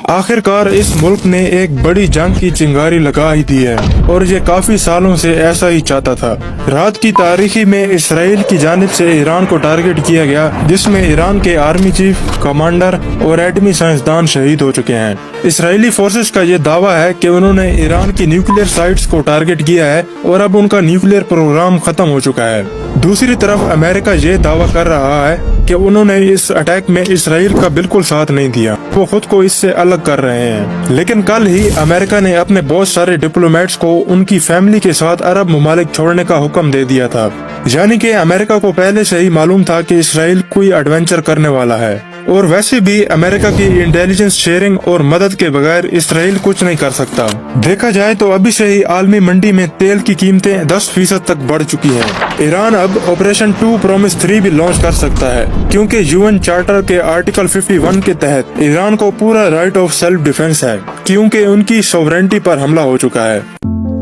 आखिरकार इस मुल्क ने एक बड़ी जंग की चिंगारी लगा ही दी है और ये काफी सालों से ऐसा ही चाहता था। रात की तारीखी में इसराइल की जानिब से ईरान को टारगेट किया गया, जिसमें ईरान के आर्मी चीफ, कमांडर और एटमी साइंसदान शहीद हो चुके हैं। इसराइली फोर्सेस का ये दावा है कि उन्होंने ईरान की न्यूक्लियर साइट्स को टारगेट किया है और अब उनका न्यूक्लियर प्रोग्राम खत्म हो चुका है। दूसरी तरफ अमेरिका ये दावा कर रहा है कि उन्होंने इस अटैक में इसराइल का बिल्कुल साथ नहीं दिया, वो खुद को इससे अलग कर रहे हैं। लेकिन कल ही अमेरिका ने अपने बहुत सारे डिप्लोमेट्स को उनकी फैमिली के साथ अरब ममालिक छोड़ने का हुक्म दे दिया था। यानी कि अमेरिका को पहले से ही मालूम था कि इसराइल कोई एडवेंचर करने वाला है, और वैसे भी अमेरिका की इंटेलिजेंस शेयरिंग और मदद के बगैर इसराइल कुछ नहीं कर सकता। देखा जाए तो अभी से ही आलमी मंडी में तेल की कीमतें 10% तक बढ़ चुकी हैं। ईरान अब ऑपरेशन 2 प्रॉमिस 3 भी लॉन्च कर सकता है, क्योंकि यूएन चार्टर के आर्टिकल 51 के तहत ईरान को पूरा राइट ऑफ सेल्फ डिफेंस है, क्योंकि उनकी सॉवरेनिटी पर हमला हो चुका है।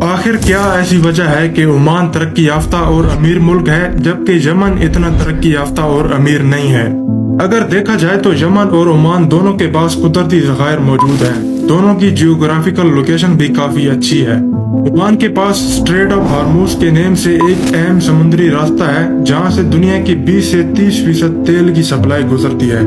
आखिर क्या ऐसी वजह है कि ओमान तरक्की याफ्ता और अमीर मुल्क है, जबकि यमन इतना तरक्की याफ्ता और अमीर नहीं है? अगर देखा जाए तो यमन और ओमान दोनों के पास कुदरती ज़खायर मौजूद हैं। दोनों की जियोग्राफिकल लोकेशन भी काफी अच्छी है। ओमान के पास स्ट्रेट ऑफ हार्मूज के नेम से एक अहम समुद्री रास्ता है, जहां से दुनिया की 20 से 30% तेल की सप्लाई गुजरती है।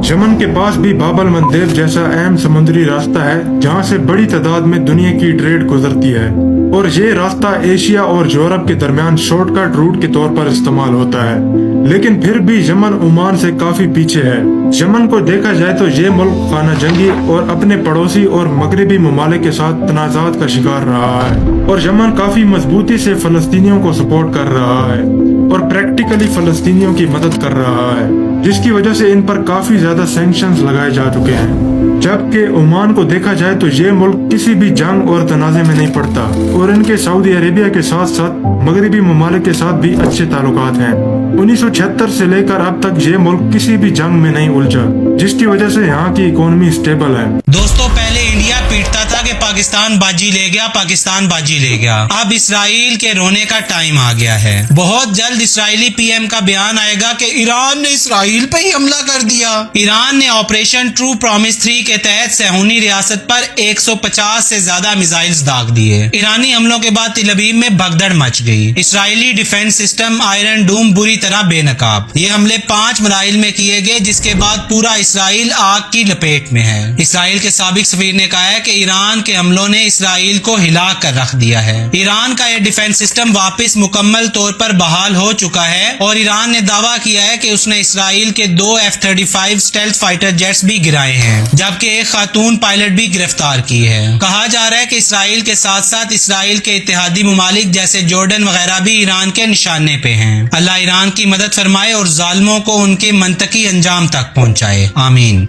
यमन के पास भी बाब अल मंदेब जैसा अहम समुद्री रास्ता है, जहां से बड़ी तादाद में दुनिया की ट्रेड गुजरती है, और ये रास्ता एशिया और यूरोप के दरमियान शॉर्टकट रूट के तौर पर इस्तेमाल होता है। लेकिन फिर भी यमन ओमान से काफी पीछे है। यमन को देखा जाए तो ये मुल्क खाना जंगी और अपने पड़ोसी और मगरबी ममालिक के साथ तनाजात का शिकार रहा है, और यमन काफी मजबूती से फलस्तीनियों को सपोर्ट कर रहा है और प्रैक्टिकली फलस्तीनियों की मदद कर रहा है, जिसकी वजह से इन पर काफी ज्यादा सैंक्शंस लगाए जा चुके हैं। जबकि ओमान को देखा जाए तो ये मुल्क किसी भी जंग और तनाजे में नहीं पड़ता, और इनके सऊदी अरेबिया के साथ साथ मगरबी ममालिक के साथ भी अच्छे ताल्लुकात हैं। 1976 से लेकर अब तक ये मुल्क किसी भी जंग में नहीं उलझा, जिसकी वजह से यहाँ की इकोनॉमी स्टेबल है। दोस्तों, पहले इंडिया पीटता था कि पाकिस्तान बाजी ले गया, पाकिस्तान बाजी ले गया। अब इसराइल के रोने का टाइम आ गया है। बहुत जल्द इसराइली पीएम का बयान आएगा कि ईरान ने इसराइल पे ही हमला कर दिया। ईरान ने ऑपरेशन ट्रू प्रॉमिस 3 के तहत सहूनी रियासत पर 150 से ज्यादा मिसाइल्स दाग दिए। ईरानी हमलों के बाद तेल अवीव में भगदड़ मच गई। Israeli defence system iron Doom बुरी तरह बेनकाब। ये हमले 5 मराइल में किए गए, जिसके बाद पूरा इसराइल आग की लपेट में है। इसराइल के साबिक सफीर ने कहा है कि ईरान के हमलों ने इसराइल को हिला कर रख दिया है। ईरान का यह डिफेंस सिस्टम वापस मुकम्मल तौर पर बहाल हो चुका है, और ईरान ने दावा किया है कि उसने इसराइल के 2 F-35 स्टेल्थ फाइटर जेट्स भी गिराए हैं, जबकि एक खातून पायलट भी गिरफ्तार की है। कहा जा रहा है कि इसराइल के साथ साथ इसराइल के इत्तेहादी ममालिक जैसे जॉर्डन वगैरह भी ईरान के निशाने पे हैं। अल्लाह ईरान की मदद फरमाए और जालिमों को उनके मंतकी अंजाम तक पहुंचाए। आमीन।